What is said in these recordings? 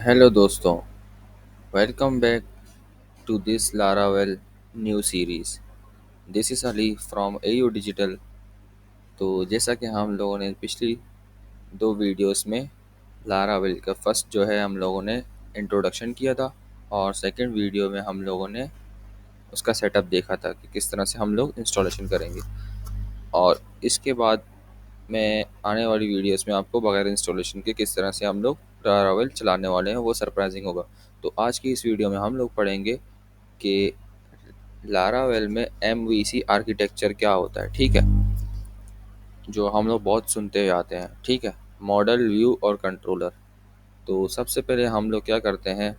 Hello दोस्तों, welcome back to this Laravel new series. This is Ali from AU Digital। तो जैसा कि हम लोगों ने पिछली दो वीडियोस में लारावेल का फर्स्ट जो है हम लोगों ने इंट्रोडक्शन किया था और सेकंड वीडियो में हम लोगों ने उसका सेटअप देखा था कि किस तरह से हम लोग इंस्टॉलेशन करेंगे। और इसके बाद मैं आने वाली वीडियोस में आपको बगैर इंस्टॉलेशन के किस तरह से हम लोग लारावेल चलाने वाले हैं वो सरप्राइजिंग होगा। तो आज की इस वीडियो में हम लोग पढ़ेंगे कि लारावेल में एमवीसी आर्किटेक्चर क्या होता है। ठीक है, जो हम लोग बहुत सुनते आते हैं। ठीक है, मॉडल, व्यू और कंट्रोलर। तो सबसे पहले हम लोग क्या करते हैं,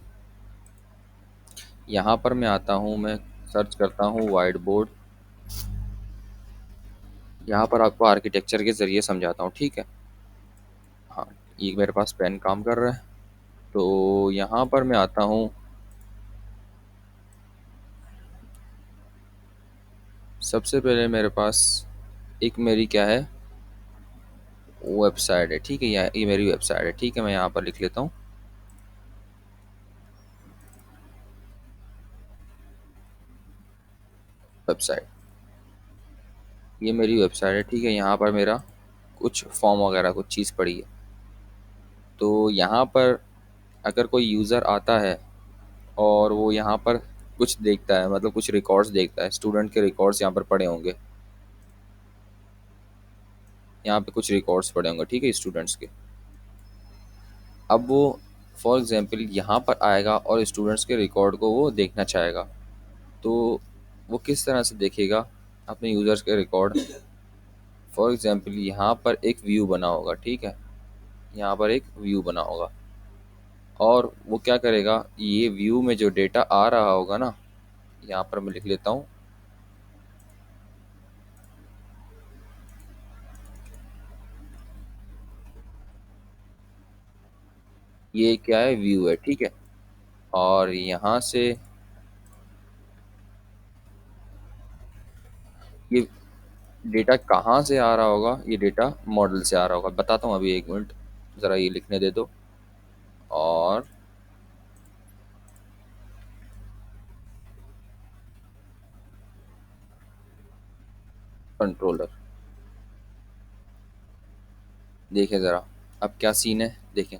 यहाँ पर मैं आता हूँ, मैं सर्च करता हूँ वाइट बोर्ड। यहाँ पर आपको आर्किटेक्चर के ज़रिए समझाता हूँ। ठीक है, हाँ, ये मेरे पास पेन काम कर रहा है। तो यहाँ पर मैं आता हूँ, सबसे पहले मेरे पास एक मेरी क्या है, वेबसाइट है। ठीक है, ये मेरी वेबसाइट है। ठीक है, मैं यहाँ पर लिख लेता हूँ वेबसाइट। ये मेरी वेबसाइट है। ठीक है, यहाँ पर मेरा कुछ फॉर्म वगैरह कुछ चीज़ पड़ी है। तो यहाँ पर अगर कोई यूज़र आता है और वो यहाँ पर कुछ देखता है, मतलब कुछ रिकॉर्ड्स देखता है, स्टूडेंट के रिकॉर्ड्स यहाँ पर पड़े होंगे। यहाँ पे कुछ रिकॉर्ड्स पड़े होंगे। ठीक है, स्टूडेंट्स के। अब वो फॉर एग्जांपल यहाँ पर आएगा और स्टूडेंट्स के रिकॉर्ड को वो देखना चाहेगा। तो वो किस तरह से देखेगा अपने यूज़र्स के रिकॉर्ड। फॉर एग्जांपल यहाँ पर एक व्यू बना होगा। ठीक है, यहाँ पर एक व्यू बना होगा और वो क्या करेगा, ये व्यू में जो डेटा आ रहा होगा ना, यहाँ पर मैं लिख लेता हूँ, ये क्या है, व्यू है। ठीक है, और यहाँ से ये डेटा कहाँ से आ रहा होगा, ये डेटा मॉडल से आ रहा होगा। बताता हूँ अभी, एक मिनट ज़रा ये लिखने दे दो। और कंट्रोलर, देखें ज़रा अब क्या सीन है, देखें।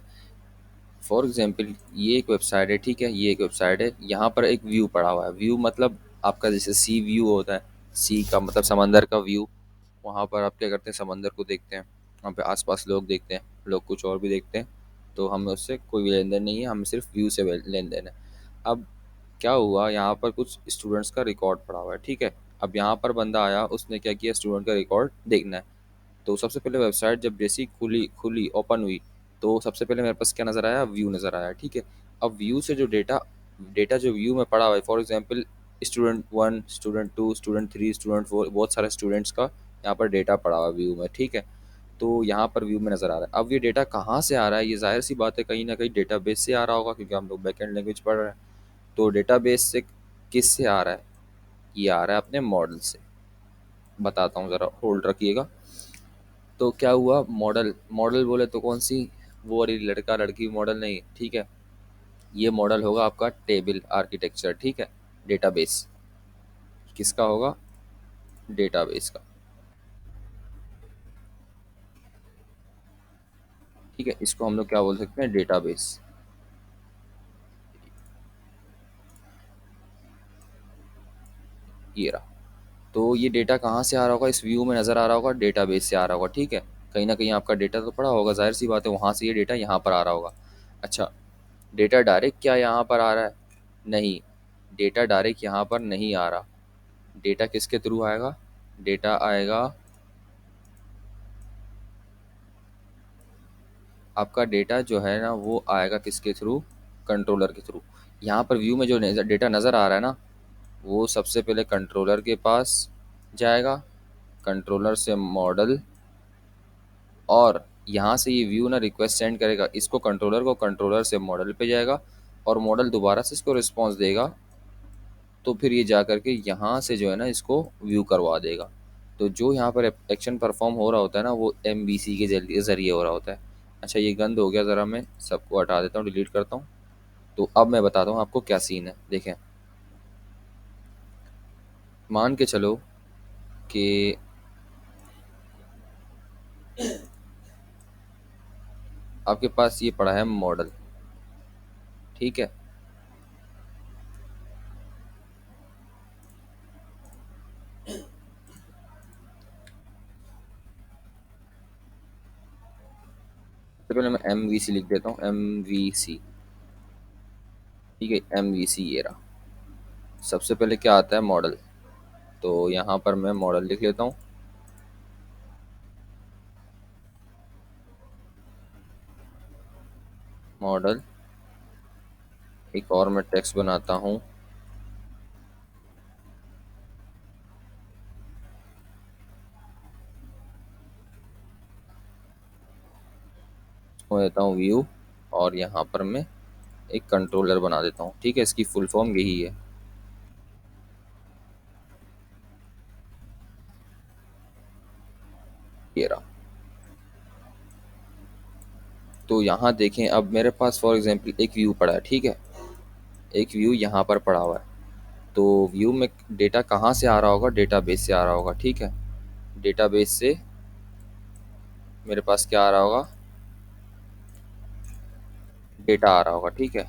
फॉर एग्जांपल ये एक वेबसाइट है। ठीक है, ये एक वेबसाइट है, यहाँ पर एक व्यू पड़ा हुआ है। व्यू मतलब आपका जैसे सी व्यू होता है, सी का मतलब समंदर का व्यू। वहाँ पर आप क्या करते हैं, समंदर को देखते हैं, वहाँ पे आसपास लोग देखते हैं, लोग कुछ और भी देखते हैं। तो हमें उससे कोई लेन देन नहीं है, हमें सिर्फ व्यू से लेन देन है। अब क्या हुआ, यहाँ पर कुछ स्टूडेंट्स का रिकॉर्ड पड़ा हुआ है। ठीक है, अब यहाँ पर बंदा आया, उसने क्या किया, स्टूडेंट का रिकॉर्ड देखना है। तो सबसे पहले वेबसाइट जब जैसी खुली खुली ओपन हुई, तो सबसे पहले मेरे पास क्या नज़र आया, व्यू नज़र आया। ठीक है, अब व्यू से जो डेटा डेटा जो व्यू में पड़ा हुआ है, for example student one, student two, student three, student four, बहुत सारे स्टूडेंट्स का यहाँ पर डेटा पड़ा हुआ है व्यू में। ठीक है, तो यहाँ पर व्यू में नज़र आ रहा है। अब ये डेटा कहाँ से आ रहा है, ये जाहिर सी बात है कहीं ना कहीं डेटाबेस से आ रहा होगा, क्योंकि हम लोग बैकएंड लैंग्वेज पढ़ रहे हैं। तो डेटाबेस से किस से आ रहा है, ये आ रहा है अपने मॉडल से। बताता हूँ, ज़रा होल्ड रखिएगा। तो क्या हुआ, मॉडल मॉडल बोले तो कौन सी, वो वाली लड़का लड़की मॉडल नहीं। ठीक है, ये मॉडल होगा आपका टेबल आर्किटेक्चर। ठीक है, डेटाबेस किसका होगा, डेटाबेस का। ठीक है, इसको हम लोग क्या बोल सकते हैं, डेटाबेस। ये रहा। तो ये डेटा कहाँ से आ रहा होगा, इस व्यू में नज़र आ रहा होगा, डेटाबेस से आ रहा होगा। ठीक है, कहीं ना कहीं आपका डेटा तो पड़ा होगा, जाहिर सी बात है वहाँ से ये डेटा यहाँ पर आ रहा होगा। अच्छा, डेटा डायरेक्ट क्या यहाँ पर आ रहा है, नहीं, डेटा डायरेक्ट यहाँ पर नहीं आ रहा। डेटा किसके थ्रू आएगा, डेटा आएगा, आपका डेटा जो है ना वो आएगा किसके थ्रू, कंट्रोलर के थ्रू। यहाँ पर व्यू में जो डेटा नज़र आ रहा है ना, वो सबसे पहले कंट्रोलर के पास जाएगा, कंट्रोलर से मॉडल, और यहाँ से ये व्यू ना रिक्वेस्ट सेंड करेगा इसको कंट्रोलर को, कंट्रोलर से मॉडल पे जाएगा और मॉडल दोबारा से इसको रिस्पॉन्स देगा। तो फिर ये जा करके यहाँ से जो है ना इसको व्यू करवा देगा। तो जो यहाँ पर एक्शन परफॉर्म हो रहा होता है ना, वो एम के ज़रिए हो रहा होता है। अच्छा ये गंद हो गया, ज़रा मैं सबको हटा देता हूँ, डिलीट करता हूँ। तो अब मैं बताता हूँ आपको क्या सीन है। देखें, मान के चलो कि आपके पास ये पड़ा है मॉडल, ठीक है। सबसे पहले मैं एम वी सी लिख देता हूँ, एम वी सी, ठीक है, एम वी सी ये रहा। सबसे पहले क्या आता है, मॉडल। तो यहाँ पर मैं मॉडल लिख लेता हूँ। मॉडल, एक और मैं टेक्स्ट बनाता हूँ, उसको देता हूँ व्यू, और यहाँ पर मैं एक कंट्रोलर बना देता हूँ, ठीक है। इसकी फुल फॉर्म यही है, ये रहा। तो यहाँ देखें, अब मेरे पास फॉर एग्जांपल एक व्यू पड़ा है, ठीक है। एक व्यू यहाँ पर पड़ा हुआ है। तो व्यू में डेटा कहाँ से आ रहा होगा, डेटाबेस से आ रहा होगा, ठीक है। डेटाबेस से मेरे पास क्या आ रहा होगा, डेटा आ रहा होगा, ठीक है।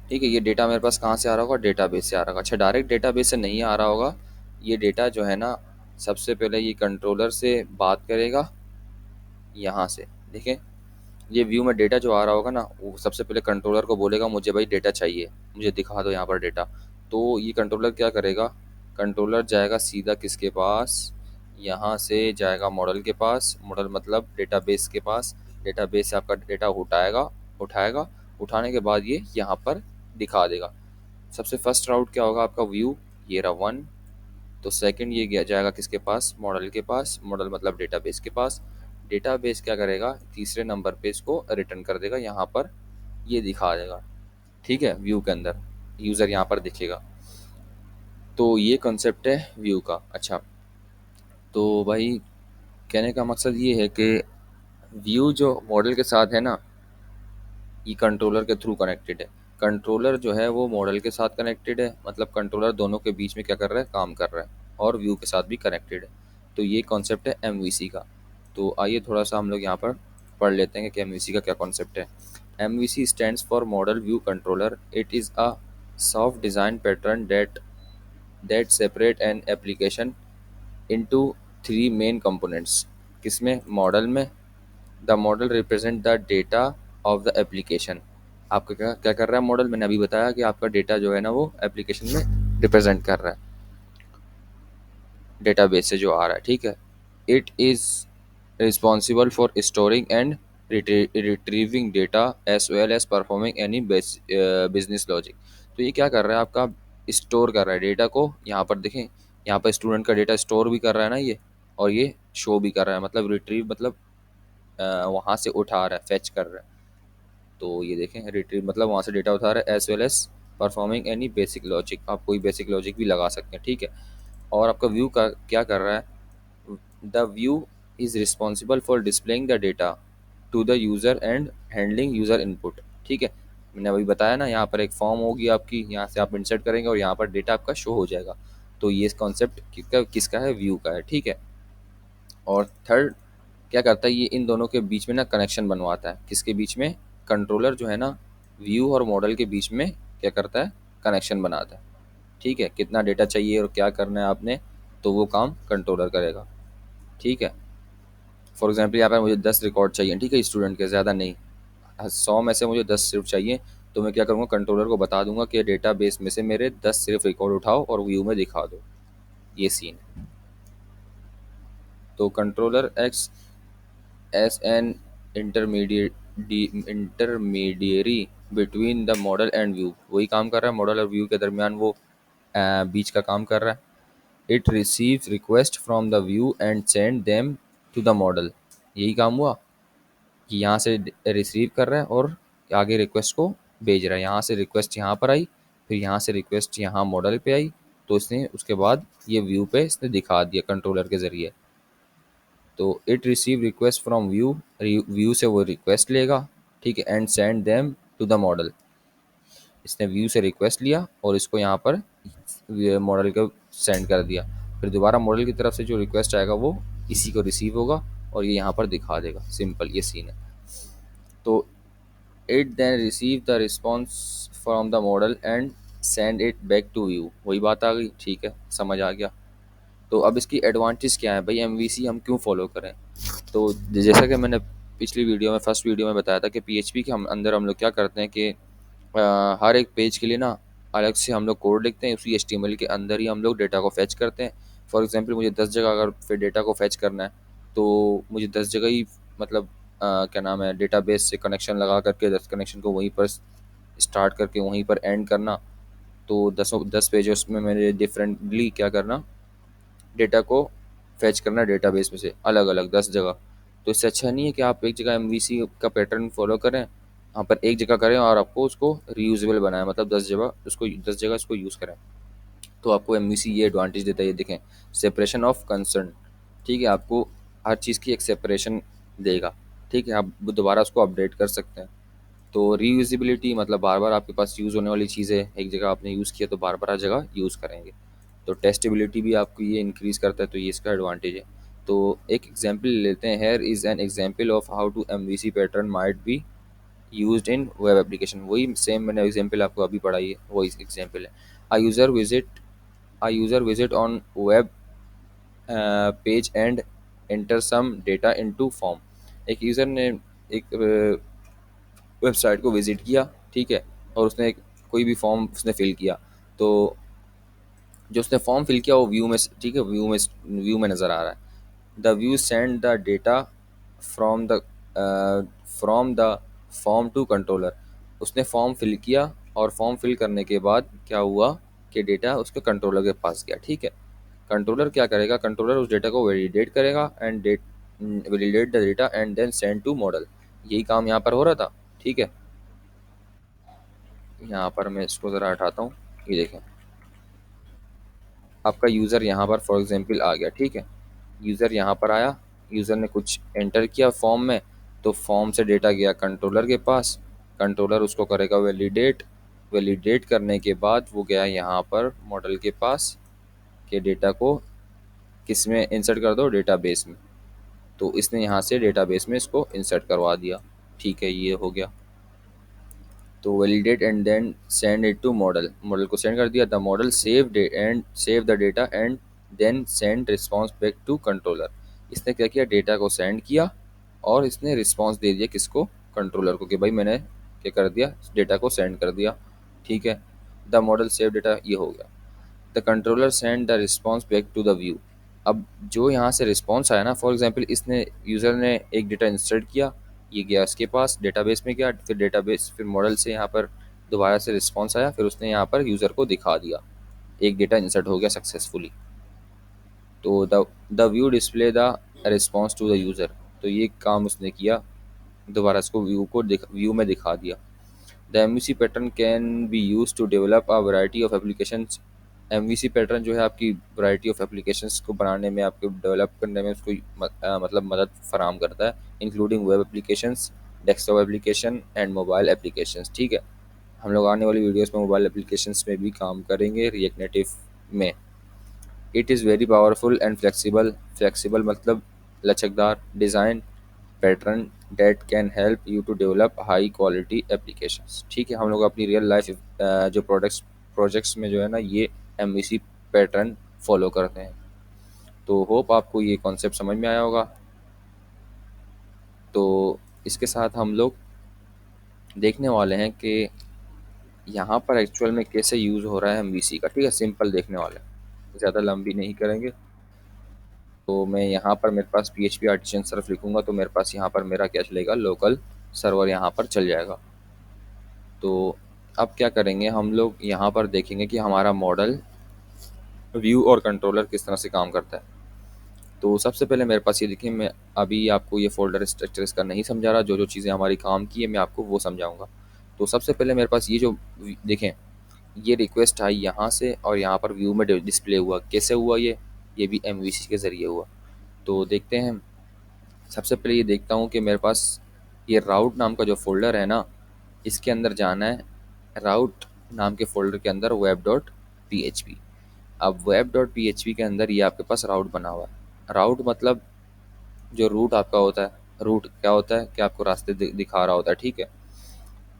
ठीक है, ये डेटा मेरे पास कहाँ से आ रहा होगा, डेटाबेस से आ रहा होगा। अच्छा, डायरेक्ट डेटाबेस से नहीं आ रहा होगा, ये डेटा जो है ना, सबसे पहले ये कंट्रोलर से बात करेगा यहाँ से। देखें, ये व्यू में डेटा जो आ रहा होगा ना, वो सबसे पहले कंट्रोलर को बोलेगा मुझे भाई डेटा चाहिए, मुझे दिखा दो यहाँ पर डेटा। तो ये कंट्रोलर क्या करेगा, कंट्रोलर जाएगा सीधा किसके पास, यहाँ से जाएगा मॉडल के पास, मॉडल मतलब डेटाबेस के पास। डेटाबेस से आपका डेटा उठाएगा, उठाएगा, उठाने के बाद ये यहाँ पर दिखा देगा। सबसे फर्स्ट राउट क्या होगा आपका, व्यू, ये रहा वन। तो सेकंड ये गया जाएगा किसके पास, मॉडल के पास, मॉडल मतलब डेटाबेस के पास। डेटाबेस क्या करेगा, तीसरे नंबर पे इसको रिटर्न कर देगा, यहाँ पर ये दिखा देगा, ठीक है, व्यू के अंदर यूज़र यहाँ पर दिखेगा। तो ये कॉन्सेप्ट है व्यू का। अच्छा, तो भाई कहने का मकसद ये है कि व्यू जो मॉडल के साथ है ना, ये कंट्रोलर के थ्रू कनेक्टेड है। कंट्रोलर जो है वो मॉडल के साथ कनेक्टेड है, मतलब कंट्रोलर दोनों के बीच में क्या कर रहा है, काम कर रहा है, और व्यू के साथ भी कनेक्टेड है। तो ये कॉन्सेप्ट है एमवीसी का। तो आइए थोड़ा सा हम लोग यहाँ पर पढ़ लेते हैं कि एमवीसी का क्या कॉन्सेप्ट है। MVC stands for model view controller. It is a soft design pattern that separate an application into three main components. किसमें, मॉडल में। The model represent the data of the application. आपका क्या क्या कर रहा है मॉडल, मैंने अभी बताया कि आपका डेटा जो है ना वो एप्लीकेशन में रिप्रेजेंट कर रहा है, डेटाबेस से जो आ रहा है, ठीक है। It is responsible for storing and retrieving data as well as performing any business logic. तो ये क्या कर रहा है आपका, स्टोर कर रहा है डेटा को। यहाँ पर देखें, यहाँ पर स्टूडेंट का डेटा स्टोर भी कर रहा है ना ये, और ये शो भी कर रहा है, मतलब रिट्रीव मतलब वहाँ से उठा रहा है, फेच कर रहा है। तो ये देखें, रिट्रीव मतलब वहाँ से डेटा उठा रहा है, as well as performing any basic logic. आप कोई बेसिक लॉजिक भी लगा सकते हैं, ठीक है। और आपका व्यू का क्या कर रहा है, the view is responsible for displaying the data to the user and handling user input, ठीक है। मैंने अभी बताया ना, यहाँ पर एक फॉर्म होगी आपकी, यहाँ से आप इंसर्ट करेंगे और यहाँ पर डेटा आपका शो हो जाएगा। तो ये कॉन्सेप्ट किसका किसका है, व्यू का है, ठीक है। और थर्ड क्या करता है, ये इन दोनों के बीच में ना कनेक्शन बनवाता है। किसके बीच में, कंट्रोलर जो है ना, व्यू और मॉडल के बीच में क्या करता है, कनेक्शन बनाता है, ठीक है। कितना डेटा चाहिए और क्या करना है आपने, तो वो काम कंट्रोलर करेगा, ठीक है। फॉर एग्जांपल यहाँ पर मुझे 10 रिकॉर्ड चाहिए, ठीक है, स्टूडेंट के, ज़्यादा नहीं। 100 में से मुझे 10 सिर्फ चाहिए। तो मैं क्या करूँगा, कंट्रोलर को बता दूंगा कि डेटा बेस में से मेरे 10 सिर्फ रिकॉर्ड उठाओ और व्यू में दिखा दो। ये सीन है। तो controller acts as an intermediary between the model and view. वही काम कर रहा है, मॉडल और व्यू के दरमियान वो बीच का काम कर रहा है। It receives request from the view and send them to the model. यही काम हुआ कि यहाँ से रिसीव कर रहा है और आगे रिक्वेस्ट को भेज रहा है। यहाँ से रिक्वेस्ट यहाँ पर आई, फिर यहाँ से रिक्वेस्ट यहाँ मॉडल पे आई, तो इसने उसके बाद ये व्यू पे इसने दिखा दिया कंट्रोलर के ज़रिए। तो it receive request from view, view से वो रिक्वेस्ट लेगा, ठीक है, and send them to the model. इसने व्यू से रिक्वेस्ट लिया और इसको यहाँ पर मॉडल को सेंड कर दिया। फिर दोबारा मॉडल की तरफ से जो रिक्वेस्ट आएगा वो इसी को रिसीव होगा और ये यहाँ पर दिखा देगा। सिंपल ये सीन है। तो it then receive the response from the model and send it back to view. वही बात आ गई, ठीक है, समझ आ गया। तो अब इसकी एडवांटेज क्या है भाई, एमवीसी हम क्यों फॉलो करें। तो जैसा कि मैंने पिछली वीडियो में, फर्स्ट वीडियो में बताया था कि पीएचपी के अंदर हम लोग क्या करते हैं कि हर एक पेज के लिए ना अलग से हम लोग कोड लिखते हैं, उसी एचटीएमएल के अंदर ही हम लोग डेटा को फैच करते हैं। फॉर एग्जांपल मुझे 10 जगह अगर फिर डेटा को फैच करना है तो मुझे 10 जगह ही मतलब क्या नाम है डेटाबेस से कनेक्शन लगा करके 10 कनेक्शन को वहीं पर स्टार्ट करके वहीं पर एंड करना। तो 10 पेजेस में मैंने डिफरेंटली क्या करना, डेटा को फैच करना डेटाबेस में से अलग अलग 10 जगह। तो इससे अच्छा नहीं है कि आप एक जगह एमवीसी का पैटर्न फॉलो करें, वहाँ पर एक जगह करें और आपको उसको रीयूजेबल बनाएं, मतलब 10 जगह उसको यूज़ करें। तो आपको एमवीसी ये एडवांटेज देता है, ये देखें, सेपरेशन ऑफ कंसर्न, ठीक है, आपको हर चीज़ की एक सेपरेशन देगा, ठीक है, आप दोबारा उसको अपडेट कर सकते हैं। तो रीयूजेबिलिटी मतलब बार बार आपके पास यूज़ होने वाली चीज़ें एक जगह आपने यूज़ किया तो बार बार हर जगह यूज़ करेंगे। तो टेस्टेबिलिटी भी आपको ये इंक्रीज़ करता है, तो ये इसका एडवांटेज है। तो एक एग्जांपल लेते हैं, here is an example of how to MVC pattern might be used in web application. वही सेम मैंने एग्जांपल आपको अभी पढ़ाई है, वही एग्जांपल है। A user visit on web page and enter some data into form. एक यूज़र ने एक वेबसाइट को विजिट किया, ठीक है, और उसने कोई भी फॉर्म उसने फिल किया। तो जो उसने फॉर्म फिल किया वो व्यू में, ठीक है, व्यू में नज़र आ रहा है। The view send the data from the from the form to controller. उसने फॉर्म फिल किया और फॉर्म फिल करने के बाद क्या हुआ कि डेटा उसके कंट्रोलर के पास गया, ठीक है। कंट्रोलर क्या करेगा, कंट्रोलर उस डेटा को वैलिडेट करेगा and validate the data and then send to model. यही काम यहाँ पर हो रहा था, ठीक है। यहाँ पर मैं इसको ज़रा हटाता हूँ, ये देखें, आपका यूज़र यहाँ पर फॉर एग्जांपल आ गया, ठीक है। यूज़र यहाँ पर आया, यूज़र ने कुछ एंटर किया फॉर्म में, तो फॉर्म से डेटा गया कंट्रोलर के पास, कंट्रोलर उसको करेगा वैलिडेट, वैलिडेट करने के बाद वो गया यहाँ पर मॉडल के पास के डेटा को किस में इंसर्ट कर दो, डेटाबेस में। तो इसने यहाँ से डेटाबेस में इसको इंसर्ट करवा दिया, ठीक है, ये हो गया। तो validate and then send it to model, model को सेंड कर दिया। The model save the data and then send response back to controller. इसने क्या किया, डेटा को सेंड किया और इसने रिस्पॉन्स दे दिया किसको, कंट्रोलर को, कि भाई मैंने क्या कर दिया, डेटा को सेंड कर दिया, ठीक है। द मॉडल सेव डेटा, ये हो गया। The controller send the response back to the view. अब जो यहाँ से रिस्पॉन्स आया ना, फॉर एग्जांपल इसने यूज़र ने एक डेटा इंसर्ट किया, ये गया इसके पास डेटाबेस में गया, फिर डेटाबेस फिर मॉडल से यहाँ पर दोबारा से रिस्पॉन्स आया, फिर उसने यहाँ पर यूज़र को दिखा दिया, एक डेटा इंसर्ट हो गया सक्सेसफुली। तो the view display the response to the user. तो ये काम उसने किया, दोबारा इसको व्यू में दिखा दिया। The MVC pattern can be use to develop a variety of applications. MVC pattern जो है आपकी वैरायटी ऑफ एप्लीकेशंस को बनाने में, आपको डेवलप करने में उसको मतलब मदद फराहम करता है, including web applications, desktop application and mobile applications, ठीक है। हम लोग आने वाली वीडियोस में मोबाइल एप्लीकेशंस में भी काम करेंगे रिएक्ट नेटिव में। It is very powerful and flexible, flexible मतलब लचकदार design pattern that can help you to develop high quality applications, ठीक है। हम लोग अपनी रियल लाइफ जो प्रोजेक्ट्स में जो है ना ये एमवीसी पैटर्न फॉलो करते हैं। तो होप आपको ये कॉन्सेप्ट समझ में आया होगा। तो इसके साथ हम लोग देखने वाले हैं कि यहाँ पर एक्चुअल में कैसे यूज़ हो रहा है एमवीसी का, ठीक है, सिंपल देखने वाले हैं, ज़्यादा लंबी नहीं करेंगे। तो मैं यहाँ पर मेरे पास PHP आर्टिसन सर्फ लिखूँगा तो मेरे पास यहाँ पर मेरा क्या चलेगा, लोकल सर्वर यहाँ पर चल जाएगा। तो अब क्या करेंगे, हम लोग यहाँ पर देखेंगे कि हमारा मॉडल, व्यू और कंट्रोलर किस तरह से काम करता है। तो सबसे पहले मेरे पास ये देखिए, मैं अभी आपको ये फ़ोल्डर स्ट्रक्चर इसका नहीं समझा रहा, जो जो चीज़ें हमारी काम की है मैं आपको वो समझाऊँगा। तो सबसे पहले मेरे पास ये जो देखें, ये रिक्वेस्ट आई यहाँ से और यहाँ पर व्यू में डिस्प्ले हुआ। कैसे हुआ ये भी एमवीसी के ज़रिए हुआ। तो देखते हैं। सबसे पहले ये देखता हूँ कि मेरे पास ये राउट नाम का जो फ़ोल्डर है ना, इसके अंदर जाना है। राउट नाम के फ़ोल्डर के अंदर web dot P H P. अब web dot P H P के अंदर ये आपके पास राउट बना हुआ है। राउट मतलब जो रूट आपका होता है। रूट क्या होता है कि आपको रास्ते दिखा रहा होता है, ठीक है।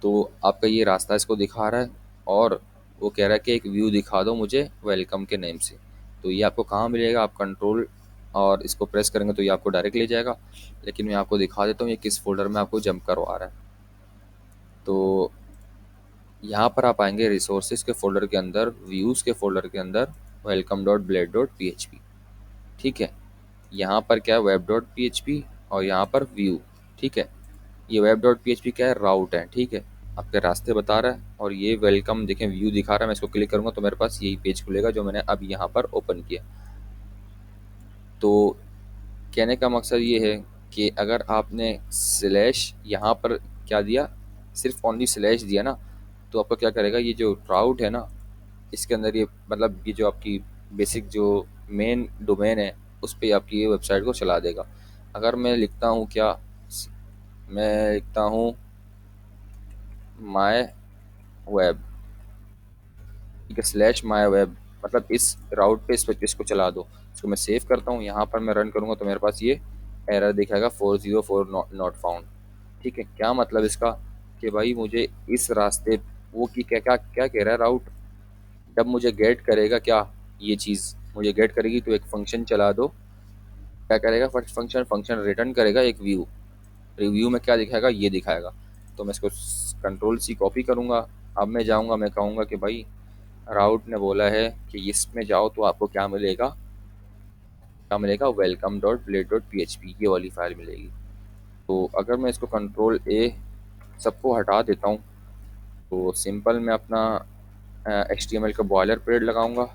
तो आपका ये रास्ता इसको दिखा रहा है और वो कह रहा है कि एक व्यू दिखा दो मुझे वेलकम के नेम से। तो ये आपको कहाँ मिलेगा, आप कंट्रोल और इसको प्रेस करेंगे तो ये आपको डायरेक्ट ले जाएगा। लेकिन मैं आपको दिखा देता हूँ ये किस फोल्डर में आपको जंप करवा रहा है। तो यहाँ पर आप आएंगे रिसोर्सेज के फोल्डर के अंदर, व्यूज़ के फोल्डर के अंदर, welcome dot blade dot P H P, ठीक है। यहाँ पर क्या है, web dot P H P और यहाँ पर व्यू, ठीक है। ये web dot P H P क्या है, राउट है, ठीक है। आपके रास्ते बता रहा है। और ये वेलकम देखें व्यू दिखा रहा है। मैं इसको क्लिक करूँगा तो मेरे पास यही पेज खुलेगा जो मैंने अब यहाँ पर ओपन किया। तो कहने का मकसद ये है कि अगर आपने स्लैश यहाँ पर क्या दिया, सिर्फ ओनली स्लैश दिया ना, तो आपका क्या करेगा, ये जो राउट है ना, इसके अंदर ये मतलब ये जो आपकी बेसिक जो मेन डोमेन है उस पर आपकी ये वेबसाइट को चला देगा। अगर मैं लिखता हूँ क्या, मैं लिखता हूँ माय वेब, ठीक है, स्लैश माय वेब, मतलब इस राउट पे इसको चला दो। इसको मैं सेव करता हूँ, यहाँ पर मैं रन करूँगा तो मेरे पास ये एरर दिखाएगा 404 नॉट फाउंड, ठीक है। क्या मतलब इसका कि भाई मुझे इस रास्ते, वो की क्या क्या क्या कह रहा है राउट, जब मुझे गेट करेगा क्या, ये चीज़ मुझे गेट करेगी तो एक फंक्शन चला दो। क्या करेगा, फर्स्ट फंक्शन फंक्शन रिटर्न करेगा एक व्यू। रिव्यू में क्या दिखाएगा, ये दिखाएगा। तो मैं इसको कंट्रोल सी कॉपी करूँगा। अब मैं जाऊँगा, मैं कहूँगा कि भाई राउट ने बोला है कि इसमें जाओ तो आपको क्या मिलेगा, क्या मिलेगा, welcome dot blade dot P H P, ये वाली फाइल मिलेगी। तो अगर मैं इसको कंट्रोल ए सबको हटा देता हूँ तो सिंपल मैं अपना एच टी एम एल का बॉयलर प्लेट लगाऊंगा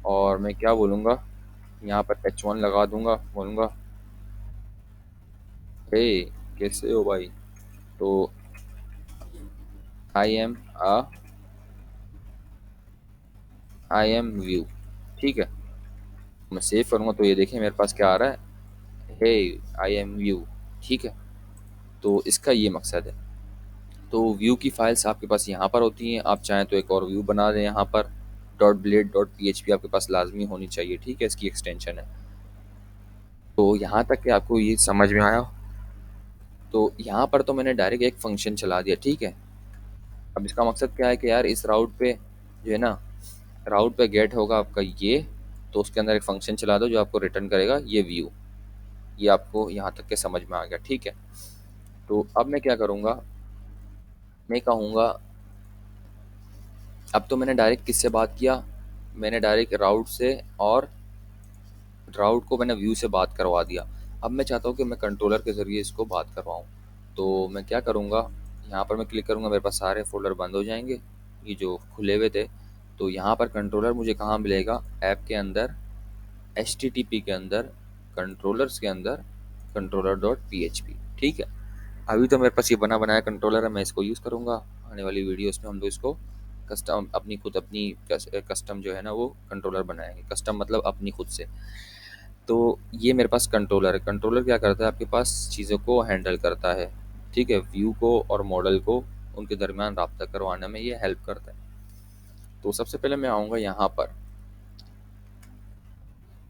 और मैं क्या बोलूँगा, यहाँ पर H1 लगा दूंगा, बोलूँगा हे कैसे हो भाई। तो आई एम व्यू, ठीक है। मैं सेव करूँगा तो ये देखें मेरे पास क्या आ रहा है, हे आई एम व्यू, ठीक है। तो इसका ये मकसद है। तो व्यू की फाइल्स आपके पास यहाँ पर होती हैं। आप चाहें तो एक और व्यू बना दें यहाँ पर, dot blade dot P H P आपके पास लाजमी होनी चाहिए, ठीक है, इसकी एक्सटेंशन है। तो यहाँ तक कि आपको ये समझ में आया। तो यहाँ पर तो मैंने डायरेक्ट एक फंक्शन चला दिया, ठीक है। अब इसका मकसद क्या है कि यार इस राउट पे जो है ना, राउट पे गेट होगा आपका ये, तो उसके अंदर एक फंक्शन चला दो जो आपको रिटर्न करेगा ये व्यू। ये आपको यहाँ तक के समझ में आ गया, ठीक है। तो अब मैं क्या करूँगा, मैं कहूँगा, अब तो मैंने डायरेक्ट किससे बात किया, मैंने डायरेक्ट राउट से, और राउट को मैंने व्यू से बात करवा दिया। अब मैं चाहता हूँ कि मैं कंट्रोलर के ज़रिए इसको बात करवाऊँ। तो मैं क्या करूँगा, यहाँ पर मैं क्लिक करूँगा, मेरे पास सारे फोल्डर बंद हो जाएंगे ये जो खुले हुए थे। तो यहाँ पर कंट्रोलर मुझे कहाँ मिलेगा, ऐप के अंदर, एच टी टी पी के अंदर, कंट्रोलर्स के अंदर, controller dot P H P, ठीक है। अभी तो मेरे पास ये बना बनाया कंट्रोलर है, मैं इसको यूज़ करूँगा। आने वाली वीडियोस में हम लोग इसको कस्टम अपनी खुद अपनी कस्टम जो है ना वो कंट्रोलर बनाएंगे। कस्टम मतलब अपनी खुद से। तो ये मेरे पास कंट्रोलर है। कंट्रोलर क्या करता है, आपके पास चीज़ों को हैंडल करता है, ठीक है। व्यू को और मॉडल को उनके दरमियान राब्ता करवाने में ये हेल्प करता है। तो सबसे पहले मैं आऊँगा यहाँ पर,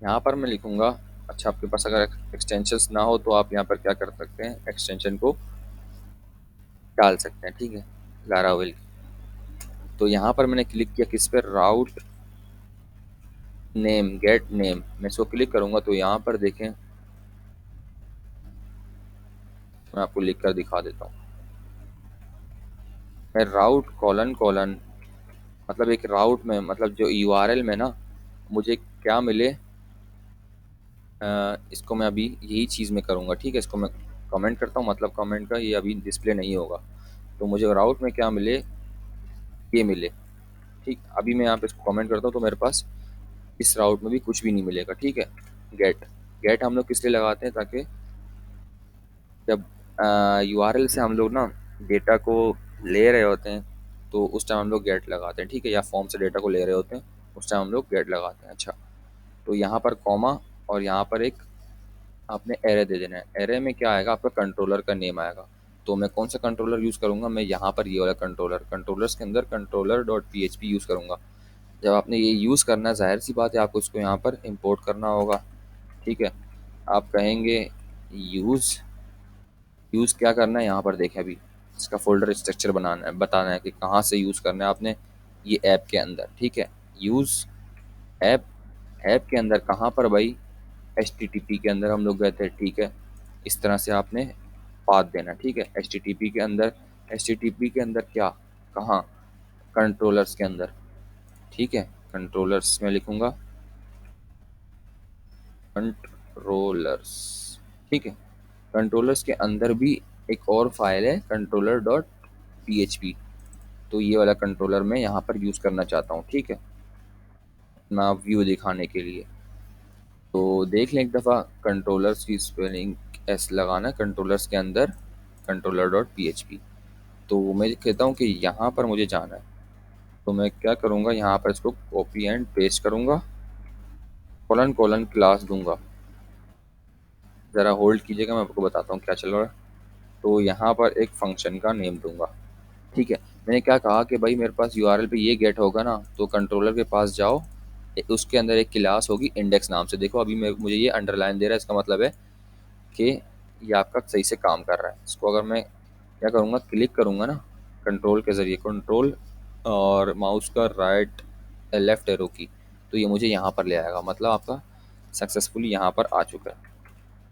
यहाँ पर मैं लिखूँगा, अच्छा आपके पास अगर एक्सटेंशंस ना हो तो आप यहाँ पर क्या कर सकते हैं, एक्सटेंशन को डाल सकते हैं, ठीक है, लारावेल। तो यहाँ पर मैंने क्लिक किया किस पे, राउट नेम, गेट नेम। मैं इसको क्लिक करूँगा तो यहाँ पर देखें, मैं आपको लिख कर दिखा देता हूँ। मैं राउट कॉलन कॉलन, मतलब एक राउट में, मतलब जो यूआरएल में ना मुझे क्या मिले, इसको मैं अभी यही चीज़ में करूँगा, ठीक है। इसको मैं कमेंट करता हूँ, मतलब कमेंट का ये अभी डिस्प्ले नहीं होगा। तो मुझे राउट में क्या मिले, ये मिले, ठीक। अभी मैं यहाँ पे इसको कमेंट करता हूँ तो मेरे पास इस राउट में भी कुछ भी नहीं मिलेगा, ठीक है। गेट, गेट हम लोग किस लिए लगाते हैं, ताकि जब यूआरएल से हम लोग ना डेटा को ले रहे होते हैं तो उस टाइम हम लोग गेट लगाते हैं, ठीक है, या फॉर्म से डेटा को ले रहे होते हैं, उस टाइम हम लोग गेट लगाते हैं। अच्छा, तो यहाँ पर कॉमा और यहाँ पर एक आपने एरे दे देना है। एरे में क्या आएगा, आपका कंट्रोलर का नेम आएगा। तो मैं कौन सा कंट्रोलर यूज़ करूँगा, मैं यहाँ पर ये वाला कंट्रोलर, कंट्रोलर्स के अंदर controller dot P H P use करूँगा। जब आपने ये यूज़ करना है, ज़ाहिर सी बात है आपको इसको यहाँ पर इंपोर्ट करना होगा, ठीक है। आप कहेंगे यूज़, यूज़ क्या करना है, यहाँ पर देखें अभी इसका फोल्डर स्ट्रक्चर बनाना है, बताना है कि कहाँ से यूज़ करना है आपने, ये ऐप के अंदर, ठीक है। यूज़ ऐप, ऐप के अंदर कहाँ पर भाई, एच टी टी पी के अंदर हम लोग गए थे, ठीक है। इस तरह से आपने पाथ देना, ठीक है। एच टी टी पी के अंदर, एच टी टी पी के अंदर क्या, कहाँ, कंट्रोलर्स के अंदर, ठीक है। कंट्रोलर्स में लिखूंगा कंट्रोलर्स, ठीक है। कंट्रोलर्स के अंदर भी एक और फाइल है controller dot P H P, तो ये वाला कंट्रोलर मैं यहाँ पर यूज़ करना चाहता हूँ, ठीक है, अपना व्यू दिखाने के लिए। तो देख लें एक दफ़ा, कंट्रोलर्स की स्पेलिंग एस लगाना, कंट्रोलर्स के अंदर controller dot P H P. तो मैं कहता हूँ कि यहाँ पर मुझे जाना है, तो मैं क्या करूँगा, यहाँ पर इसको कॉपी एंड पेस्ट करूँगा, कोलन कोलन क्लास दूंगा। ज़रा होल्ड कीजिएगा, मैं आपको बताता हूँ क्या चल रहा है। तो यहाँ पर एक फंक्शन का नेम दूंगा, ठीक है। मैंने क्या कहा कि भाई मेरे पास यूआरएल पे ये गेट होगा ना, तो कंट्रोलर के पास जाओ, उसके अंदर एक क्लास होगी इंडेक्स नाम से। देखो अभी मैं, मुझे ये अंडरलाइन दे रहा है, इसका मतलब है कि ये आपका सही से काम कर रहा है। इसको अगर मैं क्या करूँगा, क्लिक करूँगा ना कंट्रोल के ज़रिए, कंट्रोल और माउस का राइट लेफ्ट एरो की, तो ये मुझे यहाँ पर ले आएगा, मतलब आपका सक्सेसफुली यहाँ पर आ चुका है।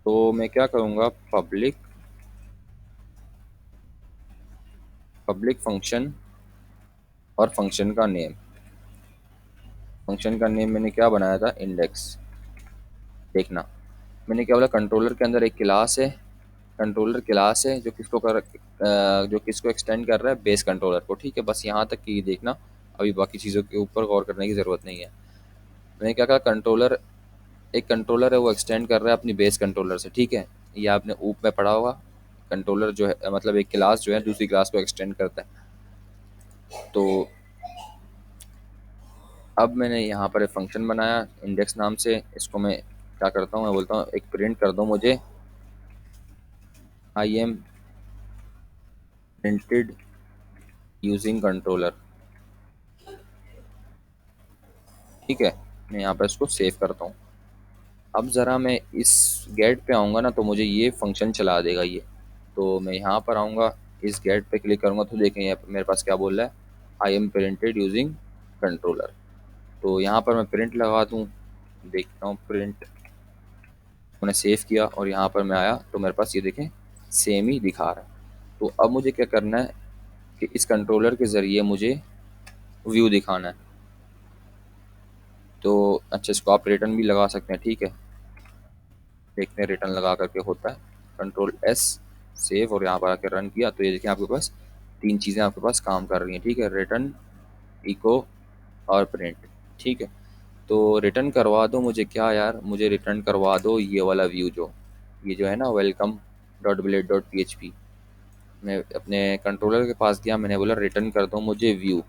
तो मैं क्या करूँगा, पब्लिक, पब्लिक फंक्शन और फंक्शन का नेम, फंक्शन का नेम मैंने क्या बनाया था, इंडेक्स। देखना मैंने क्या बोला, कंट्रोलर के अंदर एक क्लास है, कंट्रोलर क्लास है जो किसको जो किसको एक्सटेंड कर रहा है, बेस कंट्रोलर को, ठीक है। बस यहाँ तक की देखना, अभी बाकी चीज़ों के ऊपर गौर करने की ज़रूरत नहीं है। मैंने क्या कहा, कंट्रोलर, एक कंट्रोलर है वो एक्सटेंड कर रहा है अपनी बेस कंट्रोलर से, ठीक है। ये आपने ऊप में पढ़ा होगा, कंट्रोलर जो है मतलब एक क्लास जो है दूसरी क्लास को एक्सटेंड करता है। तो अब मैंने यहाँ पर एक फंक्शन बनाया इंडेक्स नाम से, इसको मैं क्या करता हूँ, मैं बोलता हूँ एक प्रिंट कर दो मुझे, I am printed using controller, ठीक है। मैं यहाँ पर इसको सेव करता हूँ। अब ज़रा मैं इस गेट पे आऊँगा ना, तो मुझे ये फंक्शन चला देगा ये। तो मैं यहाँ पर आऊँगा, इस गेट पे क्लिक करूँगा, तो देखें यहाँ मेरे पास क्या बोल रहा है, I am printed using controller. तो यहाँ पर मैं प्रिंट लगा दूँ, देखता हूँ प्रिंट, मैंने सेव किया और यहाँ पर मैं आया तो मेरे पास ये देखें सेम ही दिखा रहा है। तो अब मुझे क्या करना है कि इस कंट्रोलर के ज़रिए मुझे व्यू दिखाना है। तो अच्छा, इसको आप रिटर्न भी लगा सकते हैं, ठीक है। देखते हैं रिटर्न लगा करके होता है, कंट्रोल एस सेव, और यहाँ पर आकर रन किया तो ये देखिए आपके पास तीन चीज़ें आपके पास काम कर रही हैं, ठीक है, रिटर्न, इको और प्रिंट, ठीक है। तो रिटर्न करवा दो मुझे क्या यार, मुझे रिटर्न करवा दो ये वाला व्यू, जो ये जो है ना, welcome dot blade dot P H P. मैं अपने कंट्रोलर के पास गया, मैंने बोला रिटर्न कर दो मुझे व्यू।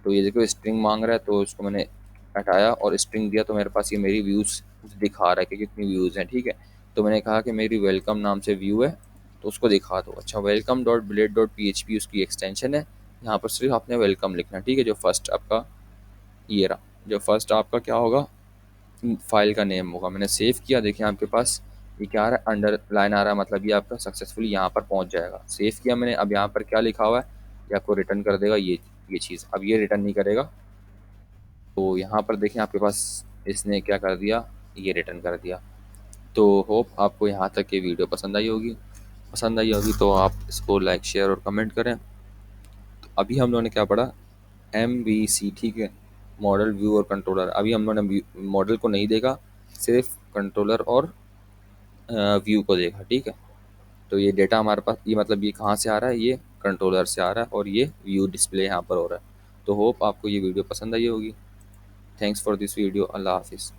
तो ये देखो स्ट्रिंग मांग रहा है, तो उसको मैंने हटाया और स्ट्रिंग दिया, तो मेरे पास ये मेरी व्यूज़ दिखा रहा है कि कितनी व्यूज़ हैं, ठीक है। तो मैंने कहा कि मेरी वेलकम नाम से व्यू है, तो उसको दिखा दो। अच्छा, welcome dot blade dot P H P उसकी एक्सटेंशन है, यहाँ पर सिर्फ आपने वेलकम लिखना, ठीक है। जो फर्स्ट आपका ये रहा, जो फर्स्ट आपका क्या होगा, फाइल का नेम होगा। मैंने सेव किया, देखिए आपके पास ये क्या आ रहा है, अंडर लाइन आ रहा है, मतलब ये आपका सक्सेसफुली यहाँ पर पहुँच जाएगा। सेव किया मैंने, अब यहाँ पर क्या लिखा हुआ है, ये आपको रिटर्न कर देगा ये चीज़। अब ये रिटर्न नहीं करेगा, तो यहाँ पर देखें आपके पास इसने क्या कर दिया, ये रिटर्न कर दिया। तो होप आपको यहाँ तक ये वीडियो पसंद आई होगी, पसंद आई होगी तो आप इसको लाइक शेयर और कमेंट करें। तो अभी हम लोगों ने क्या पढ़ा, MVC, ठीक है, मॉडल, व्यू और कंट्रोलर। अभी हम लोगों ने मॉडल को नहीं देखा, सिर्फ कंट्रोलर और व्यू को देखा, ठीक है। तो ये डेटा हमारे पास, ये मतलब ये कहाँ से आ रहा है, ये कंट्रोलर से आ रहा है, और ये व्यू डिस्प्ले यहाँ पर हो रहा है। तो होप आपको ये वीडियो पसंद आई होगी। थैंक्स फॉर दिस वीडियो, अल्लाह हाफिज़।